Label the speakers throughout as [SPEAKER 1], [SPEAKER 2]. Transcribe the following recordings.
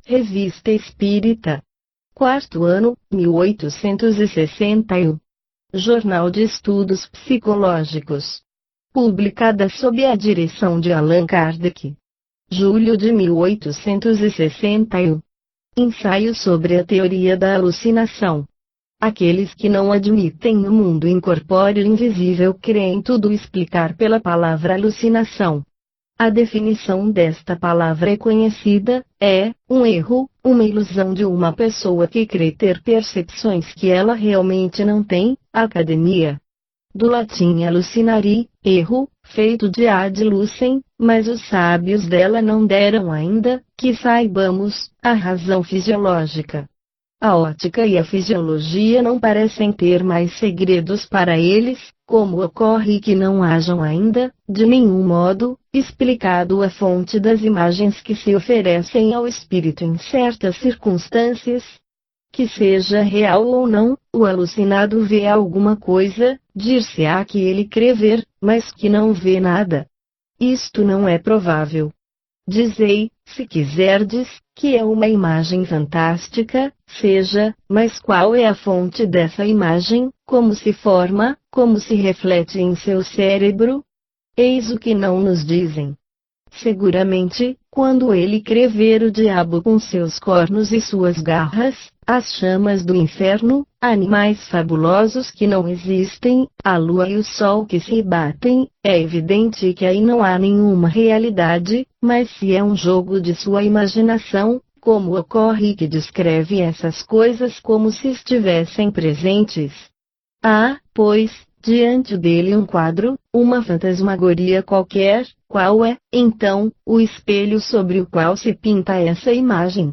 [SPEAKER 1] Revista Espírita. Quarto ano, 1861. Jornal de Estudos Psicológicos. Publicada sob a direção de Allan Kardec. Julho de 1861. Ensaio sobre a teoria da alucinação. Aqueles que não admitem o mundo incorpóreo invisível creem tudo explicar pela palavra alucinação. A definição desta palavra é conhecida, é um erro, uma ilusão de uma pessoa que crê ter percepções que ela realmente não tem. Academia. Do latim hallucinari, erro, feito de ad lucem, mas os sábios dela não deram ainda, que saibamos, a razão fisiológica. A ótica e a fisiologia não parecem ter mais segredos para eles, como ocorre que não hajam ainda, de nenhum modo, explicado a fonte das imagens que se oferecem ao espírito em certas circunstâncias. Que seja real ou não, o alucinado vê alguma coisa, dir-se-á que ele crê ver, mas que não vê nada. Isto não é provável. Dizei, se quiserdes, que é uma imagem fantástica, seja, mas qual é a fonte dessa imagem, como se forma, como se reflete em seu cérebro? Eis o que não nos dizem. Seguramente, quando ele crê ver o diabo com seus cornos e suas garras, as chamas do inferno, animais fabulosos que não existem, a lua e o sol que se batem, é evidente que aí não há nenhuma realidade, mas se é um jogo de sua imaginação, como ocorre que descreve essas coisas como se estivessem presentes. Há, pois, diante dele um quadro, uma fantasmagoria qualquer, qual é, então, o espelho sobre o qual se pinta essa imagem?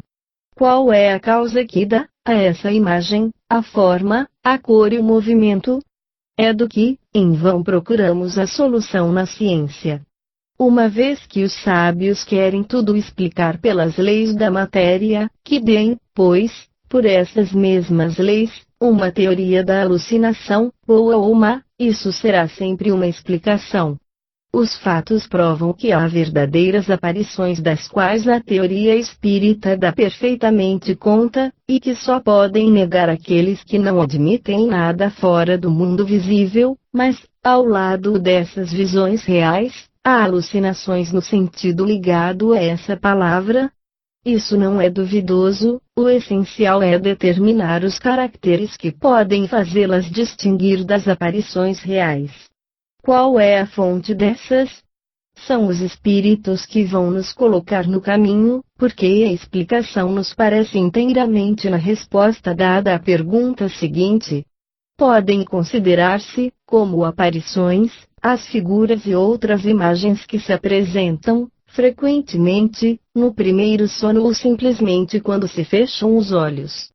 [SPEAKER 1] Qual é a causa que dá a essa imagem a forma, a cor e o movimento? É do que, em vão, procuramos a solução na ciência. Uma vez que os sábios querem tudo explicar pelas leis da matéria, que deem, pois, por essas mesmas leis, uma teoria da alucinação, boa ou má, isso será sempre uma explicação. Os fatos provam que há verdadeiras aparições das quais a teoria espírita dá perfeitamente conta, e que só podem negar aqueles que não admitem nada fora do mundo visível, mas, ao lado dessas visões reais, há alucinações no sentido ligado a essa palavra. Isso não é duvidoso, o essencial é determinar os caracteres que podem fazê-las distinguir das aparições reais. Qual é a fonte dessas? São os espíritos que vão nos colocar no caminho, porque a explicação nos parece inteiramente na resposta dada à pergunta seguinte. Podem considerar-se, como aparições, as figuras e outras imagens que se apresentam, frequentemente, no primeiro sono ou simplesmente quando se fecham os olhos.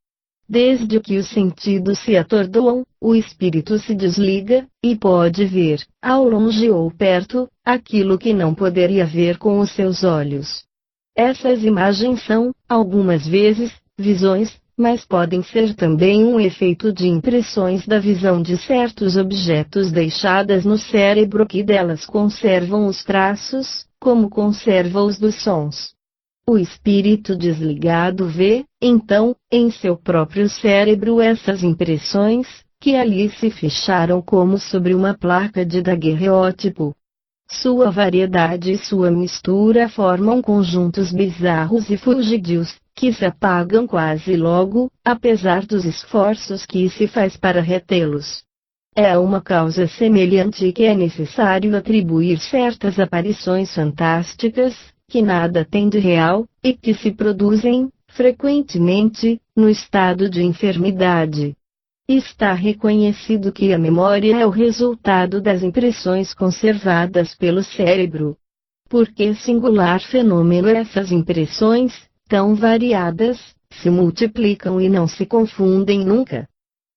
[SPEAKER 1] Desde que os sentidos se atordoam, o espírito se desliga, e pode ver, ao longe ou perto, aquilo que não poderia ver com os seus olhos. Essas imagens são, algumas vezes, visões, mas podem ser também um efeito de impressões da visão de certos objetos deixadas no cérebro que delas conservam os traços, como conserva os dos sons. O espírito desligado vê, então, em seu próprio cérebro essas impressões, que ali se fecharam como sobre uma placa de daguerreótipo. Sua variedade e sua mistura formam conjuntos bizarros e fugidios, que se apagam quase logo, apesar dos esforços que se faz para retê-los. É a uma causa semelhante que é necessário atribuir certas aparições fantásticas, que nada têm de real, e que se produzem, frequentemente, no estado de enfermidade. Está reconhecido que a memória é o resultado das impressões conservadas pelo cérebro. Por que singular fenômeno essas impressões, tão variadas, se multiplicam e não se confundem nunca?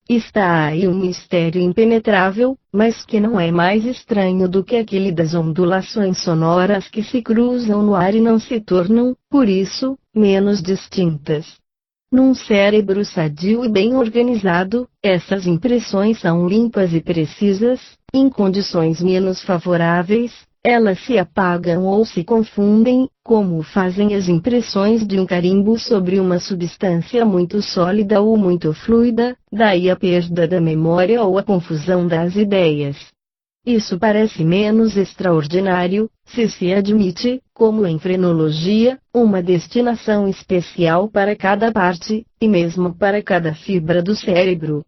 [SPEAKER 1] Está aí um mistério impenetrável, mas que não é mais estranho do que aquele das ondulações sonoras que se cruzam no ar e não se tornam, por isso, menos distintas. Num cérebro sadio e bem organizado, essas impressões são limpas e precisas, em condições menos favoráveis, Elas se apagam ou se confundem, como fazem as impressões de um carimbo sobre uma substância muito sólida ou muito fluida, daí a perda da memória ou a confusão das ideias. Isso parece menos extraordinário, se admite, como em frenologia, uma destinação especial para cada parte, e mesmo para cada fibra do cérebro.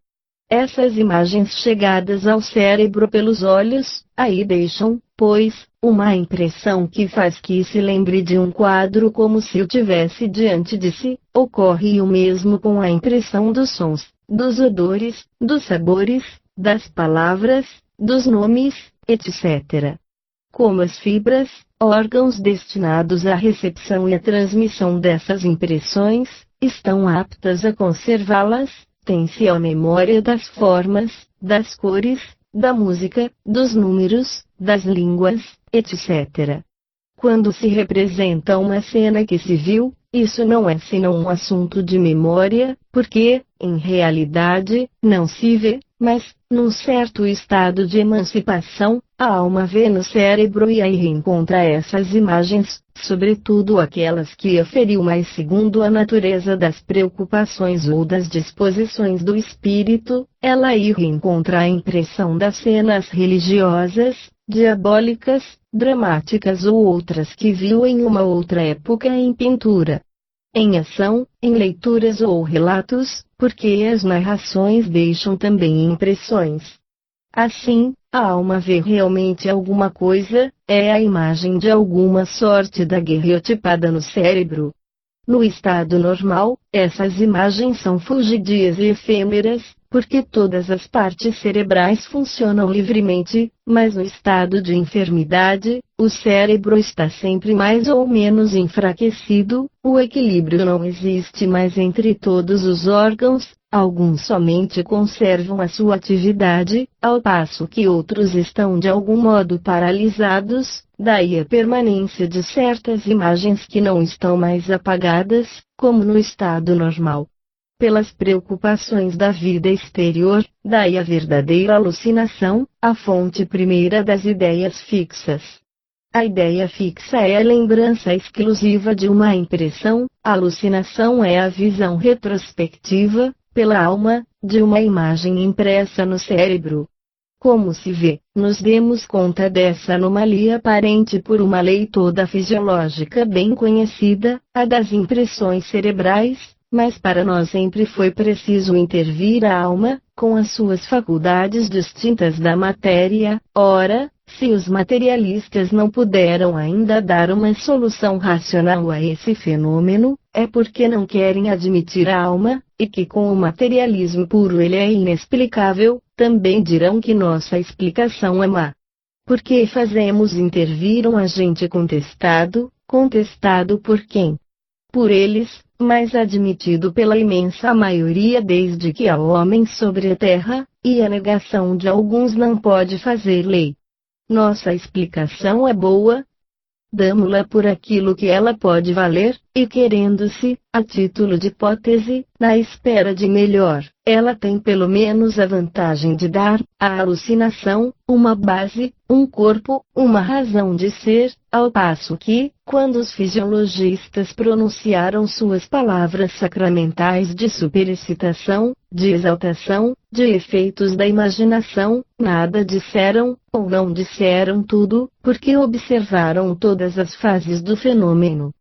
[SPEAKER 1] Essas imagens chegadas ao cérebro pelos olhos, aí deixam, pois, uma impressão que faz que se lembre de um quadro como se o tivesse diante de si. Ocorre o mesmo com a impressão dos sons, dos odores, dos sabores, das palavras, dos nomes, etc. Como as fibras, órgãos destinados à recepção e à transmissão dessas impressões, estão aptas a conservá-las, tem-se a memória das formas, das cores, da música, dos números, das línguas, etc. Quando se representa uma cena que se viu, isso não é senão um assunto de memória, porque, em realidade, não se vê, mas, num certo estado de emancipação, a alma vê no cérebro e aí reencontra essas imagens, sobretudo aquelas que aferiu mais segundo a natureza das preocupações ou das disposições do espírito, ela aí reencontra a impressão das cenas religiosas, diabólicas, dramáticas ou outras que viu em uma outra época em pintura, em ação, em leituras ou relatos, porque as narrações deixam também impressões. Assim, a alma vê realmente alguma coisa, é a imagem de alguma sorte daguerreotipada no cérebro. No estado normal, essas imagens são fugidias e efêmeras, porque todas as partes cerebrais funcionam livremente, mas no estado de enfermidade, o cérebro está sempre mais ou menos enfraquecido, o equilíbrio não existe mais entre todos os órgãos, alguns somente conservam a sua atividade, ao passo que outros estão de algum modo paralisados, daí a permanência de certas imagens que não estão mais apagadas, como no estado normal. Pelas preocupações da vida exterior, daí a verdadeira alucinação, a fonte primeira das ideias fixas. A ideia fixa é a lembrança exclusiva de uma impressão, a alucinação é a visão retrospectiva, pela alma, de uma imagem impressa no cérebro. Como se vê, nos demos conta dessa anomalia aparente por uma lei toda fisiológica bem conhecida, a das impressões cerebrais, mas para nós sempre foi preciso intervir a alma, com as suas faculdades distintas da matéria. Ora, se os materialistas não puderam ainda dar uma solução racional a esse fenômeno, é porque não querem admitir a alma, e que com o materialismo puro ele é inexplicável. Também dirão que nossa explicação é má. Por que fazemos intervir um agente contestado por quem? Por eles, mas admitido pela imensa maioria desde que há homens sobre a terra, e a negação de alguns não pode fazer lei. Nossa explicação é boa, damo-la por aquilo que ela pode valer, e querendo-se, a título de hipótese, na espera de melhor, ela tem pelo menos a vantagem de dar, à alucinação, uma base, um corpo, uma razão de ser, ao passo que, quando os fisiologistas pronunciaram suas palavras sacramentais de superexcitação, de exaltação, de efeitos da imaginação, nada disseram, ou não disseram tudo, porque observaram todas as fases do fenômeno.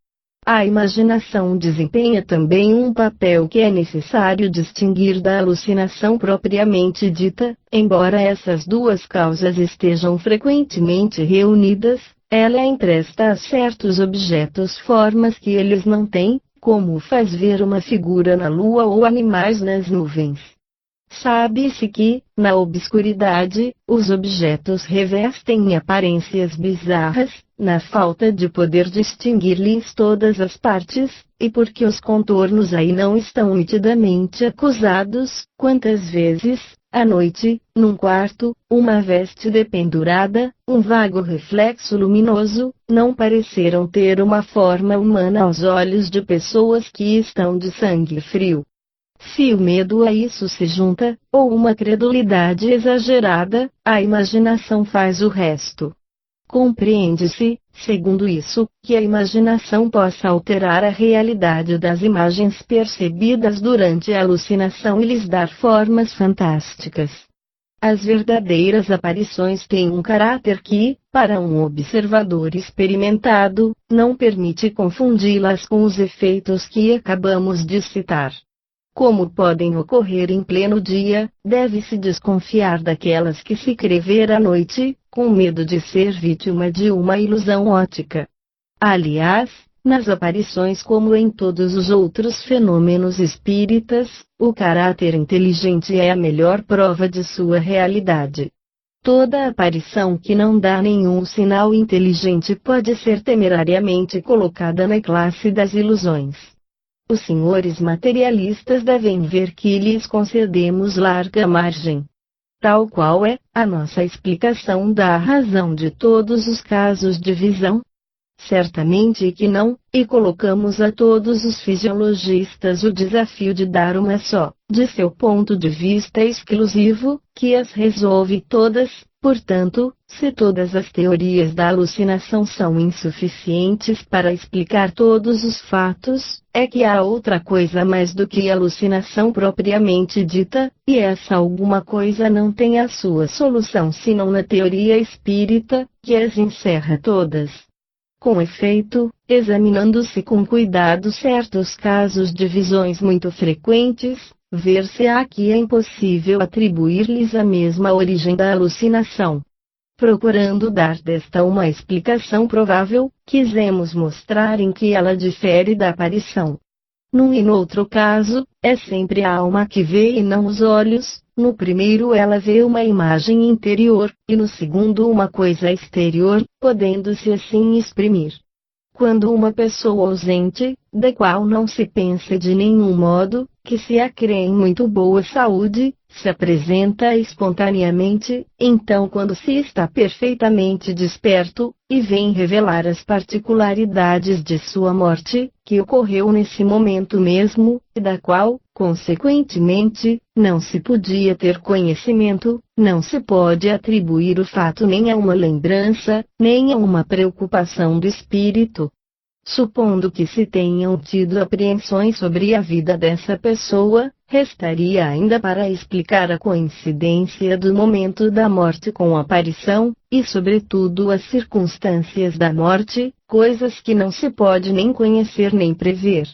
[SPEAKER 1] A imaginação desempenha também um papel que é necessário distinguir da alucinação propriamente dita, embora essas duas causas estejam frequentemente reunidas, ela empresta a certos objetos formas que eles não têm, como faz ver uma figura na lua ou animais nas nuvens. Sabe-se que, na obscuridade, os objetos revestem aparências bizarras, na falta de poder distinguir-lhes todas as partes, e porque os contornos aí não estão nitidamente acusados. Quantas vezes, à noite, num quarto, uma veste dependurada, um vago reflexo luminoso, não pareceram ter uma forma humana aos olhos de pessoas que estão de sangue frio. Se o medo a isso se junta, ou uma credulidade exagerada, a imaginação faz o resto. Compreende-se, segundo isso, que a imaginação possa alterar a realidade das imagens percebidas durante a alucinação e lhes dar formas fantásticas. As verdadeiras aparições têm um caráter que, para um observador experimentado, não permite confundi-las com os efeitos que acabamos de citar. Como podem ocorrer em pleno dia, deve-se desconfiar daquelas que se crê ver à noite, com medo de ser vítima de uma ilusão óptica. Aliás, nas aparições como em todos os outros fenômenos espíritas, o caráter inteligente é a melhor prova de sua realidade. Toda aparição que não dá nenhum sinal inteligente pode ser temerariamente colocada na classe das ilusões. Os senhores materialistas devem ver que lhes concedemos larga margem. Tal qual é a nossa explicação da razão de todos os casos de visão? Certamente que não, e colocamos a todos os fisiologistas o desafio de dar uma só, de seu ponto de vista exclusivo, que as resolve todas. Portanto, se todas as teorias da alucinação são insuficientes para explicar todos os fatos, é que há outra coisa mais do que alucinação propriamente dita, e essa alguma coisa não tem a sua solução senão na teoria espírita, que as encerra todas. Com efeito, examinando-se com cuidado certos casos de visões muito frequentes, ver-se-á que é impossível atribuir-lhes a mesma origem da alucinação. Procurando dar desta uma explicação provável, quisemos mostrar em que ela difere da aparição. Num e noutro caso, é sempre a alma que vê e não os olhos. No primeiro ela vê uma imagem interior, e no segundo uma coisa exterior, podendo-se assim exprimir. Quando uma pessoa ausente, da qual não se pensa de nenhum modo, que se a crê em muito boa saúde, se apresenta espontaneamente, então quando se está perfeitamente desperto, e vem revelar as particularidades de sua morte, que ocorreu nesse momento mesmo, e da qual, consequentemente, não se podia ter conhecimento, não se pode atribuir o fato nem a uma lembrança, nem a uma preocupação do espírito. Supondo que se tenham tido apreensões sobre a vida dessa pessoa, restaria ainda para explicar a coincidência do momento da morte com a aparição, e sobretudo as circunstâncias da morte, coisas que não se pode nem conhecer nem prever.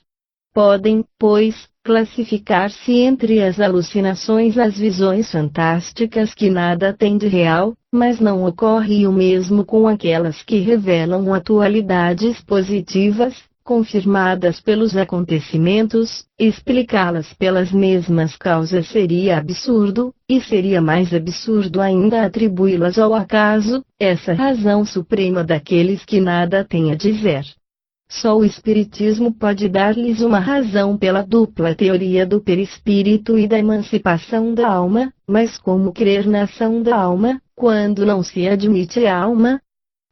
[SPEAKER 1] Podem, pois, classificar-se entre as alucinações as visões fantásticas que nada têm de real, mas não ocorre o mesmo com aquelas que revelam atualidades positivas, confirmadas pelos acontecimentos. Explicá-las pelas mesmas causas seria absurdo, e seria mais absurdo ainda atribuí-las ao acaso, essa razão suprema daqueles que nada têm a dizer. Só o Espiritismo pode dar-lhes uma razão pela dupla teoria do perispírito e da emancipação da alma, mas como crer na ação da alma, quando não se admite a alma?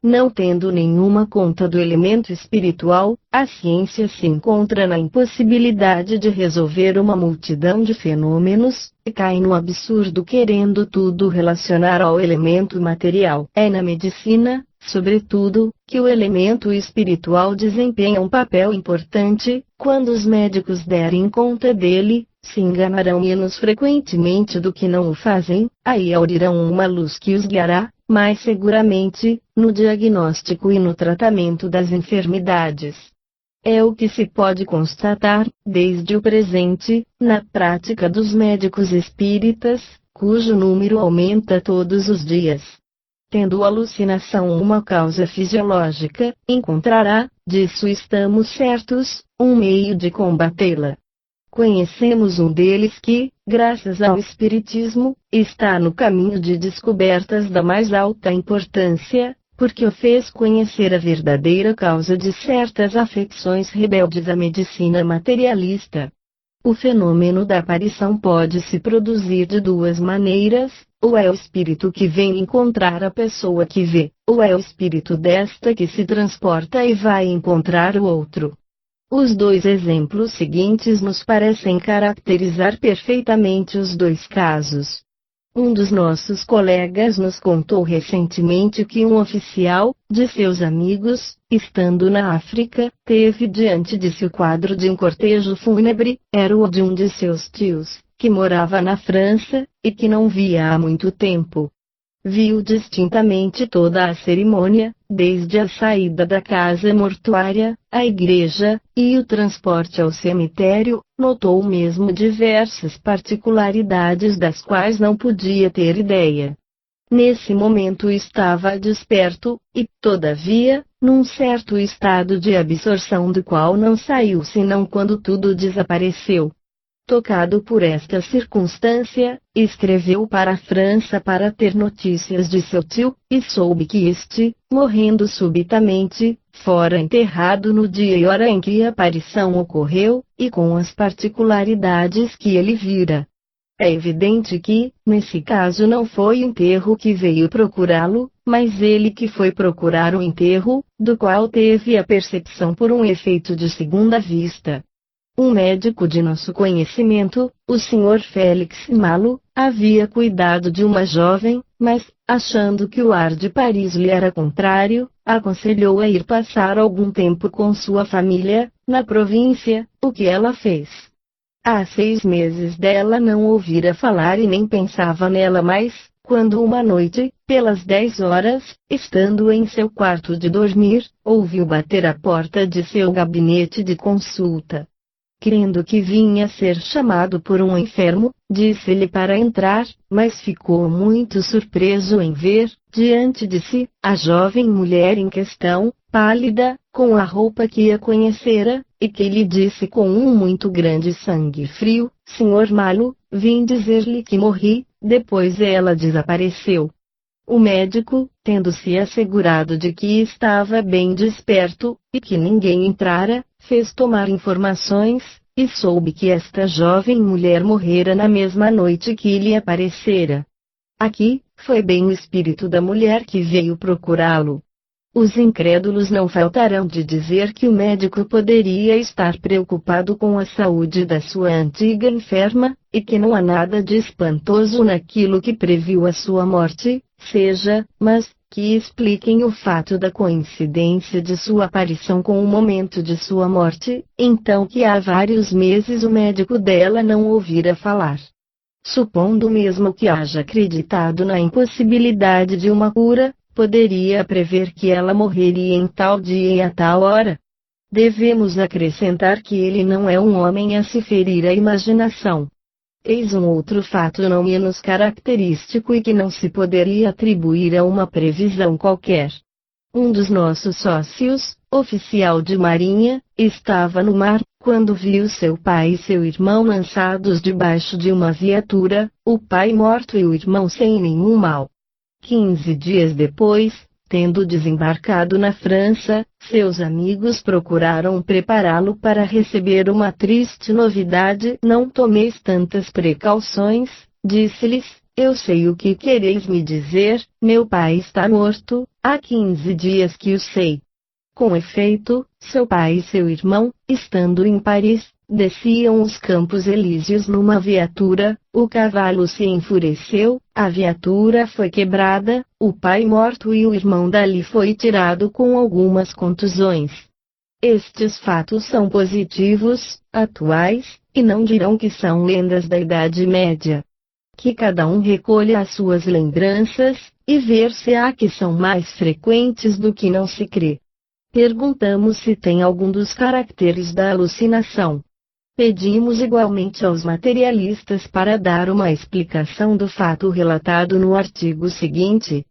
[SPEAKER 1] Não tendo nenhuma conta do elemento espiritual, a ciência se encontra na impossibilidade de resolver uma multidão de fenômenos, e cai no absurdo querendo tudo relacionar ao elemento material. É na medicina, sobretudo, que o elemento espiritual desempenha um papel importante. Quando os médicos derem conta dele, se enganarão menos frequentemente do que não o fazem, aí aurirão uma luz que os guiará, mais seguramente, no diagnóstico e no tratamento das enfermidades. É o que se pode constatar, desde o presente, na prática dos médicos espíritas, cujo número aumenta todos os dias. Tendo a alucinação uma causa fisiológica, encontrará, disso estamos certos, um meio de combatê-la. Conhecemos um deles que, graças ao Espiritismo, está no caminho de descobertas da mais alta importância, porque o fez conhecer a verdadeira causa de certas afecções rebeldes à medicina materialista. O fenômeno da aparição pode se produzir de duas maneiras: ou é o espírito que vem encontrar a pessoa que vê, ou é o espírito desta que se transporta e vai encontrar o outro. Os dois exemplos seguintes nos parecem caracterizar perfeitamente os dois casos. Um dos nossos colegas nos contou recentemente que um oficial, de seus amigos, estando na África, teve diante de si o quadro de um cortejo fúnebre. Era o de um de seus tios, que morava na França, e que não via há muito tempo. Viu distintamente toda a cerimônia, desde a saída da casa mortuária, a igreja, e o transporte ao cemitério. Notou mesmo diversas particularidades das quais não podia ter ideia. Nesse momento estava desperto, e, todavia, num certo estado de absorção do qual não saiu senão quando tudo desapareceu. Tocado por esta circunstância, escreveu para a França para ter notícias de seu tio, e soube que este, morrendo subitamente, fora enterrado no dia e hora em que a aparição ocorreu, e com as particularidades que ele vira. É evidente que, nesse caso não foi o enterro que veio procurá-lo, mas ele que foi procurar o enterro, do qual teve a percepção por um efeito de segunda vista. Um médico de nosso conhecimento, o Sr. Félix Malo, havia cuidado de uma jovem, mas, achando que o ar de Paris lhe era contrário, aconselhou a ir passar algum tempo com sua família, na província, o que ela fez. Há 6 meses dela não ouvira falar e nem pensava nela mais, quando uma noite, pelas 10 horas, estando em seu quarto de dormir, ouviu bater à porta de seu gabinete de consulta. Crendo que vinha ser chamado por um enfermo, disse-lhe para entrar, mas ficou muito surpreso em ver, diante de si, a jovem mulher em questão, pálida, com a roupa que a conhecera, e que lhe disse com um muito grande sangue frio: Sr. Malo, vim dizer-lhe que morri. Depois ela desapareceu. O médico, tendo-se assegurado de que estava bem desperto, e que ninguém entrara, fez tomar informações, e soube que esta jovem mulher morrera na mesma noite que lhe aparecera. Aqui, foi bem o espírito da mulher que veio procurá-lo. Os incrédulos não faltarão de dizer que o médico poderia estar preocupado com a saúde da sua antiga enferma, e que não há nada de espantoso naquilo que previu a sua morte, mas que expliquem o fato da coincidência de sua aparição com o momento de sua morte, então que há vários meses o médico dela não ouvira falar. Supondo mesmo que haja acreditado na impossibilidade de uma cura, poderia prever que ela morreria em tal dia e a tal hora? Devemos acrescentar que ele não é um homem a se ferir a imaginação. Eis um outro fato não menos característico e que não se poderia atribuir a uma previsão qualquer. Um dos nossos sócios, oficial de marinha, estava no mar, quando viu seu pai e seu irmão lançados debaixo de uma viatura, o pai morto e o irmão sem nenhum mal. 15 dias depois, tendo desembarcado na França, seus amigos procuraram prepará-lo para receber uma triste novidade. Não tomeis tantas precauções, disse-lhes, eu sei o que quereis me dizer, meu pai está morto, há 15 dias que o sei. Com efeito, seu pai e seu irmão, estando em Paris, desciam os Campos Elíseos numa viatura, o cavalo se enfureceu, a viatura foi quebrada, o pai morto e o irmão dali foi tirado com algumas contusões. Estes fatos são positivos, atuais, e não dirão que são lendas da Idade Média. Que cada um recolha as suas lembranças, e ver-se-á que são mais frequentes do que não se crê. Perguntamos se tem algum dos caracteres da alucinação. Pedimos igualmente aos materialistas para dar uma explicação do fato relatado no artigo seguinte.